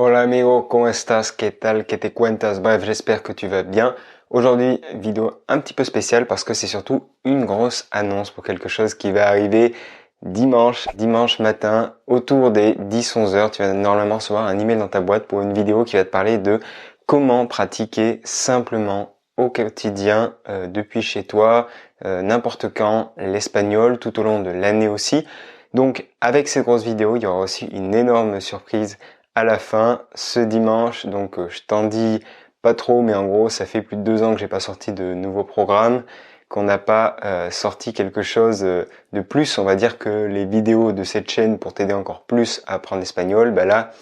Hola amigo, ¿cómo estás? ¿Qué tal? ¿Qué te cuentas? Bref, j'espère que tu vas bien. Aujourd'hui, vidéo un petit peu spéciale parce que c'est surtout une grosse annonce pour quelque chose qui va arriver dimanche matin, autour des 10-11 heures. Tu vas normalement recevoir un email dans ta boîte pour une vidéo qui va te parler de comment pratiquer simplement au quotidien, depuis chez toi, n'importe quand, l'espagnol, tout au long de l'année aussi. Donc, avec cette grosse vidéo, il y aura aussi une énorme surprise à la fin, ce dimanche. Donc je t'en dis pas trop, mais en gros ça fait plus de 2 ans que j'ai pas sorti de nouveau programme, qu'on n'a pas sorti quelque chose de plus, on va dire, que les vidéos de cette chaîne pour t'aider encore plus à apprendre l'espagnol. Bah là,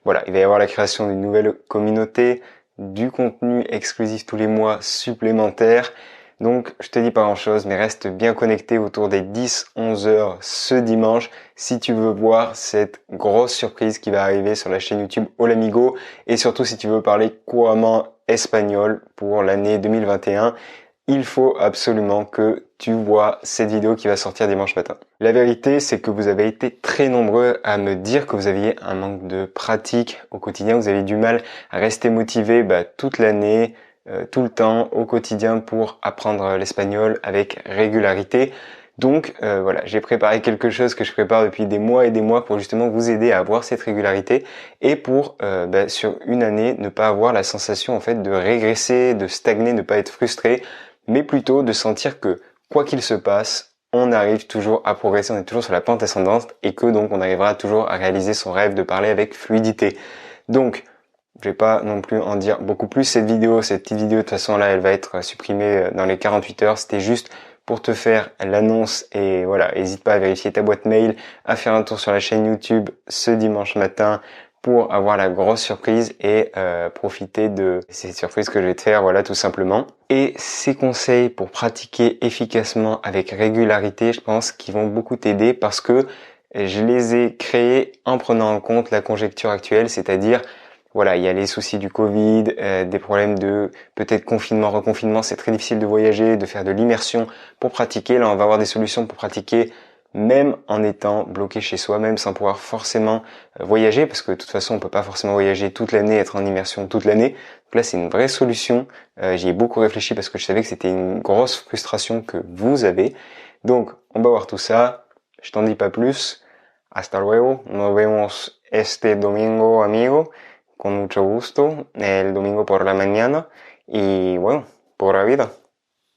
voilà, il va y avoir la création d'une nouvelle communauté, du contenu exclusif tous les mois supplémentaire. Donc je te dis pas grand chose, mais reste bien connecté autour des 10-11 heures ce dimanche si tu veux voir cette grosse surprise qui va arriver sur la chaîne YouTube Hola Amigo, et surtout si tu veux parler couramment espagnol pour l'année 2021. Il faut absolument que tu vois cette vidéo qui va sortir dimanche matin. La vérité, c'est que vous avez été très nombreux à me dire que vous aviez un manque de pratique au quotidien, vous avez du mal à rester motivé toute l'année, tout le temps, au quotidien, pour apprendre l'espagnol avec régularité. Donc voilà, j'ai préparé quelque chose que je prépare depuis des mois et des mois pour justement vous aider à avoir cette régularité et pour sur une année ne pas avoir la sensation en fait de régresser, de stagner, ne pas être frustré, mais plutôt de sentir que quoi qu'il se passe, on arrive toujours à progresser, on est toujours sur la pente ascendante et que donc on arrivera toujours à réaliser son rêve de parler avec fluidité. Donc je vais pas non plus en dire beaucoup plus. Cette petite vidéo de toute façon là, elle va être supprimée dans les 48 heures. C'était juste pour te faire l'annonce et voilà, n'hésite pas à vérifier ta boîte mail, à faire un tour sur la chaîne YouTube ce dimanche matin pour avoir la grosse surprise et profiter de cette surprise que je vais te faire, voilà, tout simplement. Et ces conseils pour pratiquer efficacement avec régularité, je pense qu'ils vont beaucoup t'aider parce que je les ai créés en prenant en compte la conjoncture actuelle, c'est-à-dire voilà, il y a les soucis du Covid, des problèmes de peut-être confinement, reconfinement, c'est très difficile de voyager, de faire de l'immersion pour pratiquer. Là, on va avoir des solutions pour pratiquer même en étant bloqué chez soi, même sans pouvoir forcément voyager, parce que de toute façon, on peut pas forcément voyager toute l'année, être en immersion toute l'année. Donc là, c'est une vraie solution. J'y ai beaucoup réfléchi parce que je savais que c'était une grosse frustration que vous avez. Donc, on va voir tout ça. Je t'en dis pas plus. Hasta luego. Nos vemos este domingo, amigo. Con mucho gusto, el domingo por la mañana y bueno, pura vida.